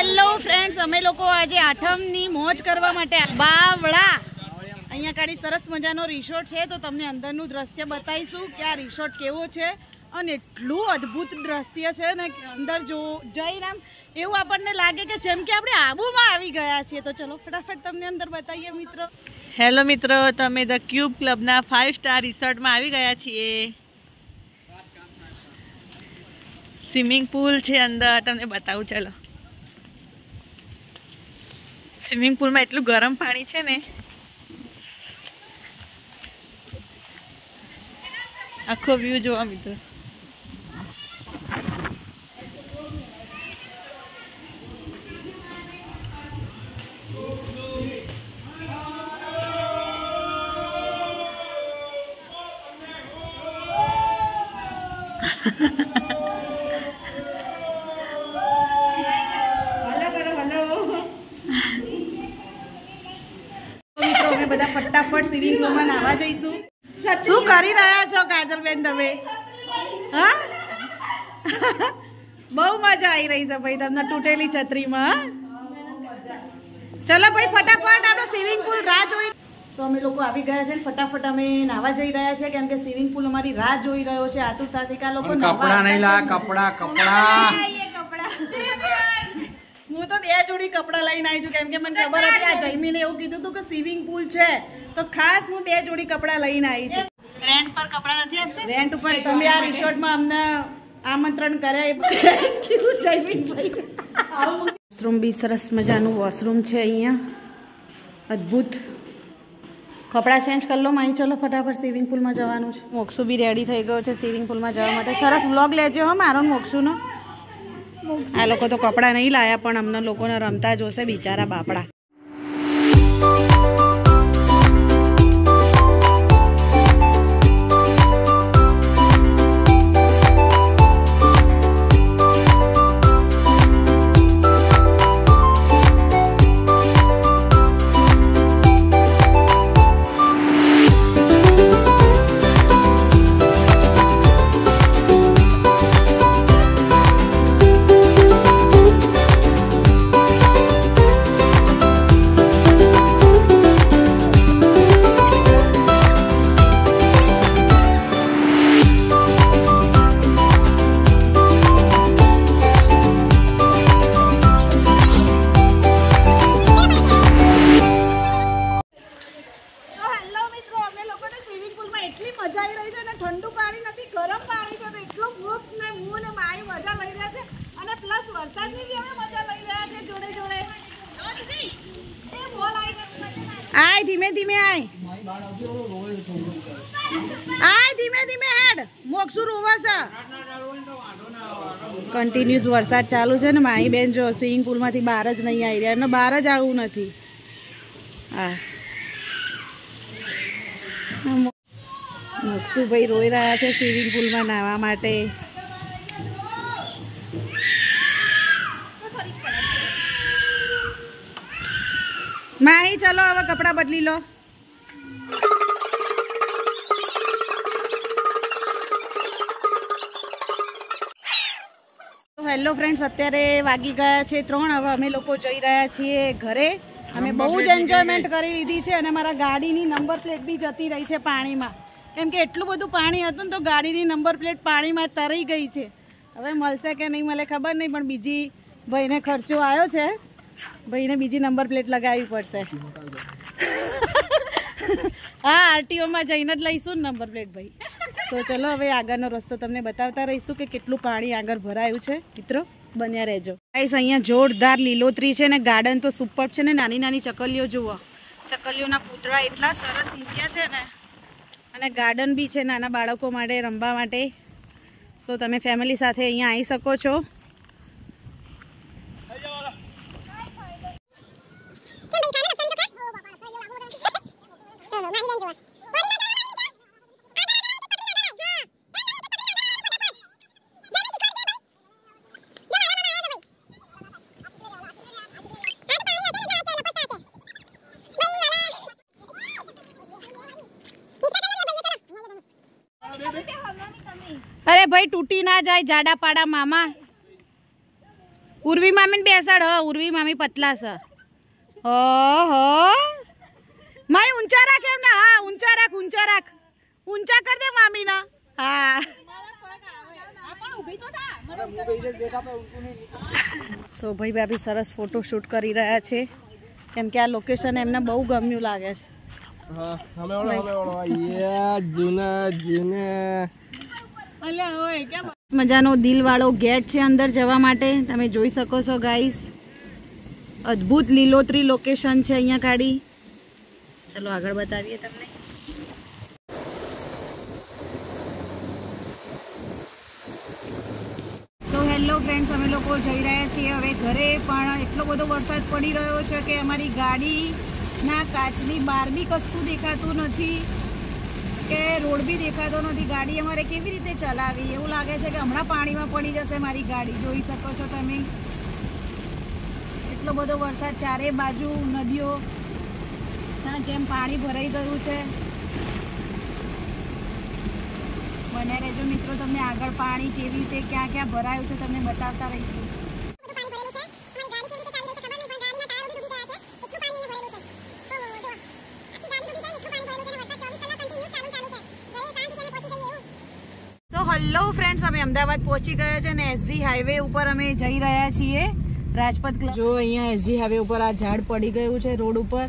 Hello friends, અમે લોકો આજે આઠમની મોજ કરવા માટે બાવળા અહીંયા કાઢી સરસ મજાનો રિસોર્ટ છે, તો તમને અંદરનું દ્રશ્ય બતાવીશું કે આ રિસોર્ટ કેવો છે. અને એટલું અદ્ભુત દ્રશ્ય છે ને અંદર જો જઈને આમ એવું આપણને લાગે કે જેમ કે આપણે આબુમાં આવી ગયા છીએ. તો ચલો ફટાફટ તમને અંદર બતાવીએ મિત્રો. હેલો મિત્રો, તમે ધ ક્યુબ ક્લબના 5 સ્ટાર રિસોર્ટમાં આવી ગયા છીએ. સ્વિમિંગ પુલ છે અંદર, તમને બતાવું. ચલો, સ્વિમિંગ પુલમાં એટલું ગરમ પાણી છે ને, આખો વ્યૂ જોવા મિત્રો. અમે બધા ફટાફટ સ્વિમિંગ પુલમાં નાવા જઈશું. શું કરી રહ્યા છો કાજલબેન તમે? હા, બહુ મજા આવી રહી છે ભાઈ તમને તૂટેલી છત્રીમાં. ચલો ભાઈ ફટાફટ આપણો સ્વિમિંગ પુલ રાહ જોઈ. અમે લોકો આવી ગયા છે ને ફટાફટ અમે નાવા જઈ રહ્યા છે, કેમ કે સ્વિમિંગ પુલ અમારી રાહ જોઈ રહ્યો છે આતુરતાથી. કા લોકો કપડા નહીં લા, કપડા હું તો 2 જોડી કપડા લઈને આવી છું, કેમ કે મને ખબર હતી આ જયમીને એવું કીધું હતું કે સ્વિમિંગ પુલ છે, તો ખાસ હું 2 જોડી કપડા લઈને આવી છું. રેન્ટ પર કપડા નથી આપતા? રેન્ટ ઉપર તમે આ રિસોર્ટમાં અમને આમંત્રણ કર્યા, જયમીનભાઈ. વોશરૂમ બી સરસ મજાનું વોશરૂમ છે અહીંયા, અદ્ભુત. કપડાં ચેન્જ કરી લો માઈ, ચલો ફટાફટ સ્વિમિંગ પુલમાં જવાનું છે. મોક્ષુ બી રેડી થઈ ગયો છે સ્વિમિંગ પુલમાં જવા માટે. સરસ વ્લોગ લેજો હો મારો મોક્ષુનો. આ લોકો તો કપડાં નહીં લાયા, પણ અમને લોકોને રમતા જોશે બિચારા બાપડા. ઠંડુ પાણી નથી, ગરમ પાણી છે, તો એટલો ભૂખ ને હું ને માઈ મજા લઈ રહ્યા છે, અને પ્લસ વરસાદની બી અમે મજા લઈ રહ્યા છે જોડે જોડે. આય ધીમે ધીમે આય, આય ધીમે ધીમે હેડ. મોક્ષુ રોવા છે. કન્ટિન્યુઅસ વરસાદ ચાલુ છે ને માઈ બેન જો સ્વિમિંગ પુલમાંથી બહાર જ નહીં આવી રહ્યા, એમને બહાર જ આવવું નથી. હા, મોક્ષુભાઈ રોઈ રહ્યા છે સ્વિમિંગ પુલમાં નાહવા માટે. માહી ચલો હવે કપડાં બદલી લો. હેલો ફ્રેન્ડ્સ, અત્યારે વાગી ગયા છે 3. હવે અમે લોકો જઈ રહ્યા છીએ ઘરે. અમે બહુ જ એન્જોયમેન્ટ કરી લીધી છે, અને મારા ગાડીની નંબર પ્લેટ બી જતી રહી છે પાણીમાં, કેમ કે એટલું બધું પાણી હતું ને તો ગાડીની નંબર પ્લેટ પાણીમાં તરી ગઈ છે. હવે મળશે કે નહીં મળે ખબર નહીં, પણ બીજી ભાઈને ખર્ચો આવ્યો છે, ભાઈને બીજી નંબર પ્લેટ લગાવવી પડશે. હા, આરટીઓમાં જઈને જ લઈશું ને નંબર પ્લેટ ભાઈ. તો ચલો હવે આગળનો રસ્તો તમને બતાવતા રહીશું કે કેટલું પાણી આગળ ભરાયું છે. મિત્રો બન્યા રહેજો. ગાઈસ, અહીંયા જોરદાર લીલોતરી છે ને ગાર્ડન તો સુપર છે ને. નાની નાની ચકલીઓ જુઓ, ચકલીઓના પૂતળા એટલા સરસ મૂક્યા છે ને, અને ગાર્ડન બી છે નાના બાળકો માટે રમવા માટે. સો તમે ફેમિલી સાથે અહીંયા આવી શકો છો. અરે ભાઈ, તૂટી ના જાય જાડા પાડા મામા. ઉર્વી મામી ને બેસાડ. ઉર્વી મામી પતલા છે. ઓહો માય ઊંચા રાખ એમ ના. હા ઊંચા રાખ ઊંચા કર દે મામી ના. હા સો ભાઈ ભાભી સરસ ફોટો શૂટ કરી રહ્યા છે કેમ કે આ લોકેશન એમને બહુ ગમ્યું લાગે છે. મજાનો દિલ વાળો ગેટ છે અંદર જવા માટે. તમે જોઈ શકો છો ગાઈસ. અદ્ભુત લીલોતરી લોકેશન છે અહીંયા કાઢી. ચલો આગળ બતાવીએ તમને. સો હેલો ફ્રેન્ડ્સ, અમે લોકો જઈ રહ્યા છીએ હવે ઘરે. પણ એટલો બધો વરસાદ પડી રહ્યો છે કે અમારી ગાડીના કાચની બહાર બી કશું દેખાતું નથી કે રોડ બી દેખાતો નથી. ગાડી અમારે કેવી રીતે ચલાવી? એવું લાગે છે કે હમણાં પાણીમાં પડી જશે મારી ગાડી. જોઈ શકો છો તમે એટલો બધો વરસાદ. ચારે બાજુ નદીઓના જેમ પાણી ભરાઈ ગયું છે. બને રહેજો મિત્રો, તમને આગળ પાણી કેવી રીતે ક્યાં ક્યાં ભરાયું છે તમને બતાવતા રહીશું. હેલો ફ્રેન્ડ્સ, અમે અમદાવાદ પહોંચી ગયા છે અને એસજી હાઈવે ઉપર અમે જઈ રહ્યા છીએ. રાજપથ જો અહીંયા એસજી હાઈવે ઉપર આ ઝાડ પડી ગયું છે રોડ ઉપર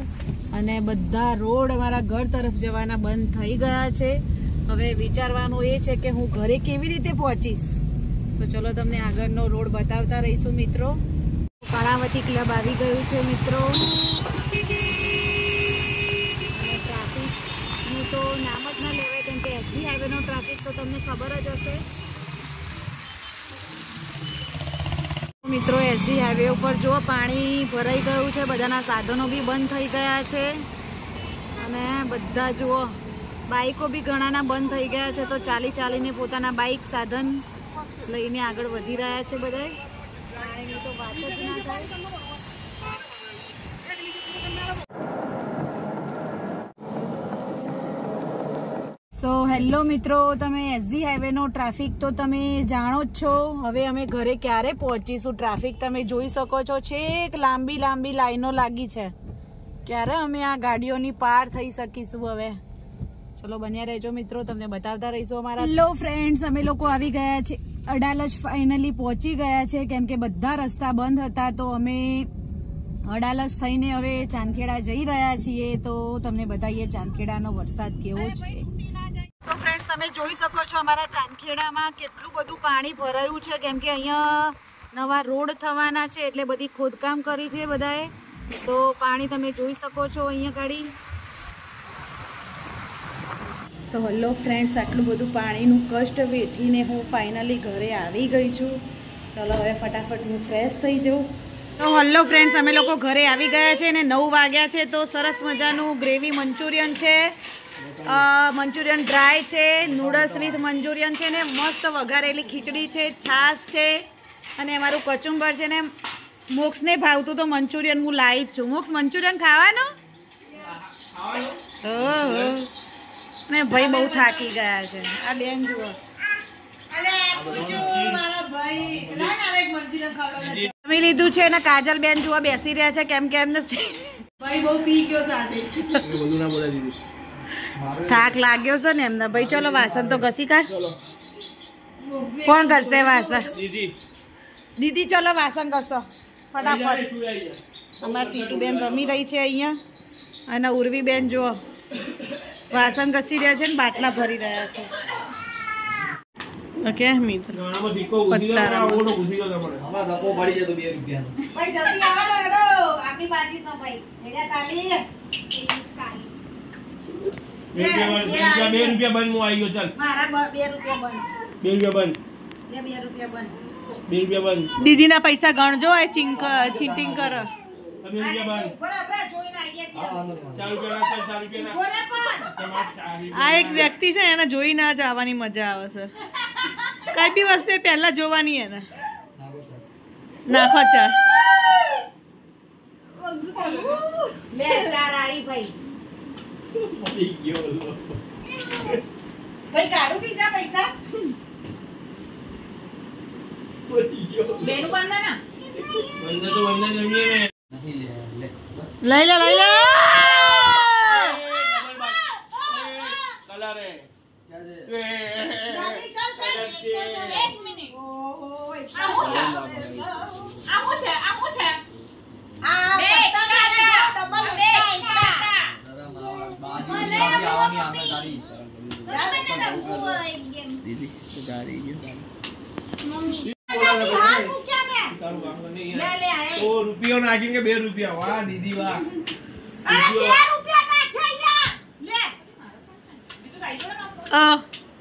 અને બધા રોડ અમારા ઘર તરફ જવાના બંધ થઈ ગયા છે. હવે વિચારવાનું એ છે કે હું ઘરે કેવી રીતે પહોંચીશ. તો ચલો તમને આગળનો રોડ બતાવતા રહીશું મિત્રો. કર્ણાવતી ક્લબ આવી ગયું છે મિત્રો. અને ટ્રાફિકનું તો નામ જ ના લેવાય કેમ કે એસજી હાઈવેનો ટ્રાફિક તો તમને ખબર જ હશે મિત્રો. એસજી હાઈવે ઉપર જો પાણી ભરાઈ ગયું છે. બધાના સાધનો બી બંધ થઈ ગયા છે અને બધા જુઓ બાઈકો બી ઘણાના બંધ થઈ ગયા છે. તો ચાલીને પોતાના બાઈક સાધન લઈને આગળ વધી રહ્યા છે બધા. પાણીની તો વાત જ ના થાય. સો હેલો મિત્રો, તમે એસજી હાઈવેનો ટ્રાફિક તો તમે જાણો જ છો. હવે અમે ઘરે ક્યારે પહોંચીશું? ટ્રાફિક તમે જોઈ શકો છો. છેક લાંબી લાઈનો લાગી છે. ક્યારે અમે આ ગાડીઓની પાર થઈ શકીશું? હવે ચલો બન્યા રહેજો મિત્રો, તમને બતાવતા રહીશું અમારા. હેલો ફ્રેન્ડ્સ, અમે લોકો આવી ગયા છે અડાલજ. ફાઇનલી પહોંચી ગયા છે કેમ કે બધા રસ્તા બંધ હતા. તો અમે અડાલજ થઈને હવે ચાંદખેડા જઈ રહ્યા છીએ. તો તમને બતાવીએ ચાંદખેડાનો વરસાદ કેવો છે. તો ફ્રેન્ડ્સ, તમે જોઈ શકો છો અમારા ચાંદખેડામાં કેટલું બધું પાણી ભરાયું છે કેમ કે અહીંયા નવા રોડ થવાના છે એટલે બધી ખોદકામ કરી છે બધાએ. તો પાણી તમે જોઈ શકો છો અહીંયા ગાડી. સો હેલો ફ્રેન્ડ્સ, આટલું બધું પાણીનું કષ્ટ વેઠીને હું ફાઇનલી ઘરે આવી ગઈ છું. ચલો હવે ફટાફટ હું ફ્રેશ થઈ જાઉં. તો હેલો ફ્રેન્ડ્સ, અમે લોકો ઘરે આવી ગયા છે અને 9 વાગ્યા છે. તો સરસ મજાનું ગ્રેવી મંચુરિયન છે, મંચુરિયન ડ્રાય છે, નૂડલ્સ વિથ મંચુરિયન છે ને મસ્ત વઘારેલી ખીચડી છે, છાશ છે અને અમારું કચુંબર છે ને. મોક્ષને ભાવતું તો મંચુરિયન હું લાવી જ છું. મોક્ષ મંચુરિયન ખાવાનું? ને ભાઈ બહુ થાકી ગયા છે. આ બેન જુઓ જમી લીધું છે અને કાજલ બેન જુઓ બેસી રહ્યા છે કેમ કે એમને ભાઈ બહુ પી ગયો સાથે. થાક લાગ્યો છે ને એમને. ભાઈ ચલો વાસણ તો ઘસી કાઢ. કોણ ઘસશે વાસણ? દીદી ચલો વાસણ ઘસો ફટાફટ. અમારી સીટુ બેન રમી રહી છે અહીંયા અને ઉર્વી બેન જુઓ વાસણ ઘસી રહ્યા છે ને બાટલા ભરી રહ્યા છે. ઓકે મિત્ર દીદી ના પૈસા ગણજો. ચીટિંગ કરો. આ એક વ્યક્તિ છે એને જોઈ ના જવાની મજા આવે છે. કઈ બી વસ્તુ પહેલા જોવાની એને નાખો. ચાર ભાઈ કાઢું બીજા પૈસા બેનું બંધ ના લઈ લે રૂપિયો નાખીને 2 રૂપિયા. વાહ દીદી વાહ.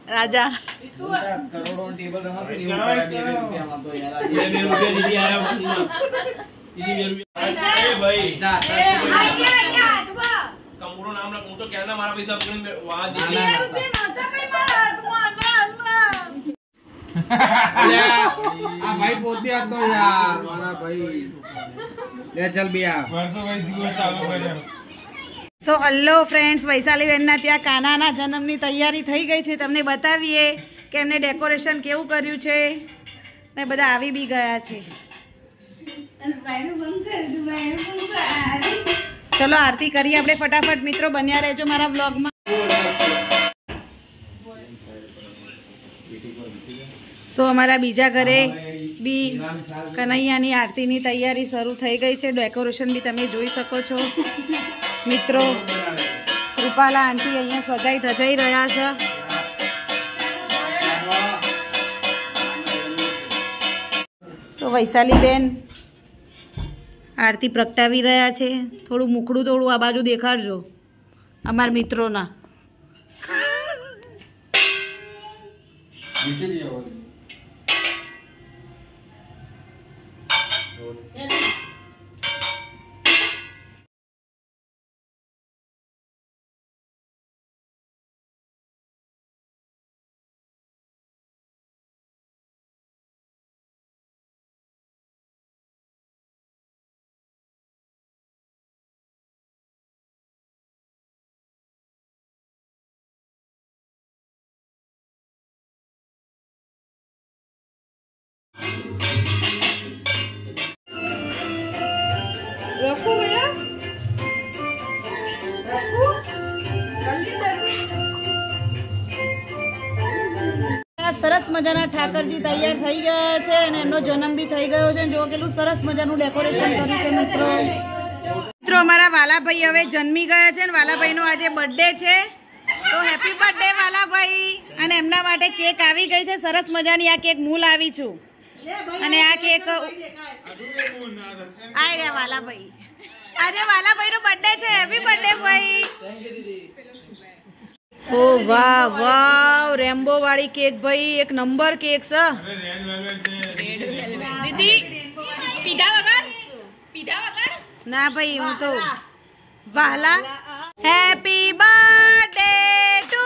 રાજા કરોડો ટેબલ રમાતું એવું કરે 2 રૂપિયામાં તો યાર. 2 રૂપિયા દીદી આયા દીદી 2 રૂપિયા. કમુરો નામ લખ. હું તો ક્યારના મારા પૈસા પકડીને વાહ દીદી. આ ભાઈ પોતે હતો યાર મારા ભાઈ. લે ચાલ બિયા. વર્ષોભાઈ જીવો ચાલુ કર્યો. સો હલો ફ્રેન્ડ્સ, વૈશાલી બેનના ત્યાં કાનાના જન્મની તૈયારી થઈ ગઈ છે. તમને બતાવીએ કે એમને ડેકોરેશન કેવું કર્યું છે. ને બધા આવી બી ગયા છે. ચલો આરતી કરીએ આપણે ફટાફટ. મિત્રો બન્યા રહેજો મારા બ્લોગમાં. સો અમારા બીજા ઘરે બી કનૈયાની આરતીની તૈયારી શરૂ થઈ ગઈ છે. ડેકોરેશન બી તમે જોઈ શકો છો મિત્રો. રૂપાલા આંટી અહીંયા સજાઈ ધજાઈ રહ્યા છે. તો વૈશાલી બેન આરતી પ્રગટાવી રહ્યા છે. થોડું મુખડું થોડું આ બાજુ દેખાડજો અમારા મિત્રોના. रखो भैया, रखो સરસ મજાના ઠાકરજી તૈયાર થઈ ગયા છે અને એમનો જન્મ બી થઈ ગયો છે. જો કેટલું સરસ મજાનું ડેકોરેશન કર્યું છે મિત્રો. અમારા વાલાભાઈ હવે જન્મી ગયા છે અને વાલાભાઈનો આજે બર્થડે છે. તો હેપી બર્થડે વાલાભાઈ. અને એમના માટે કેક આવી ગઈ છે સરસ મજાની. આ કેક હું લાવી છું અને આ કેક આય રે વાલાભાઈ. આજે વાલાભાઈનો બર્થડે છે. હેપી બર્થડે ભાઈ. ઓ વાહ વાહ, રેમ્બો વાળી કેક ભાઈ, એક નંબર કેક છે. દીદી પીધા વગર ના ભાઈ, હું તો Vala. Happy birthday to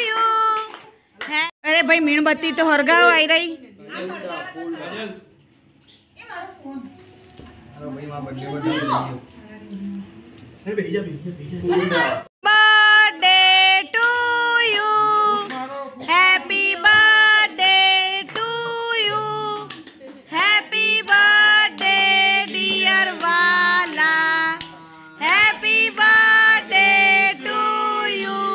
you. અરે ભાઈ મીણબત્તી તો હરગાવ આવી રહી. Birthday to you. Happy birthday to you. Happy birthday dear Vala. Happy birthday to you.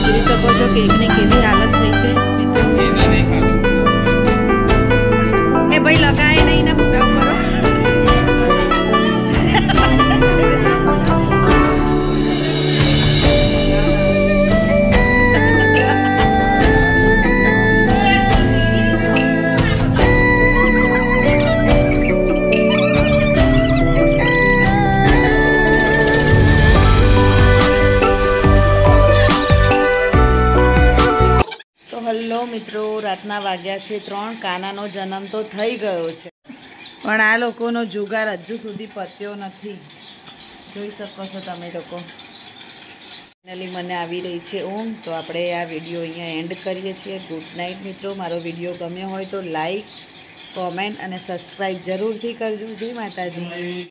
જોઈ શકો છો કેકની કેવી હાલત થઈ છે. એ ભાઈ લગાય નહીં ને મોટા ઉપર. હલો મિત્રો, રાતના વાગ્યા છે 3. કાનાનો જન્મ તો થઈ ગયો છે પણ આ લોકોનો જુગાર હજુ સુધી પત્યો નથી. જોઈ શકો છો તમે લોકો. ફાઇનલી મને આવી રહી છે ઊંઘ. તો આપણે આ વિડીયો અહીંયા એન્ડ કરીએ છીએ. ગુડ નાઇટ મિત્રો. મારો વિડીયો ગમ્યો હોય તો લાઈક, કોમેન્ટ અને સબસ્ક્રાઈબ જરૂરથી કરજો. જય માતાજી.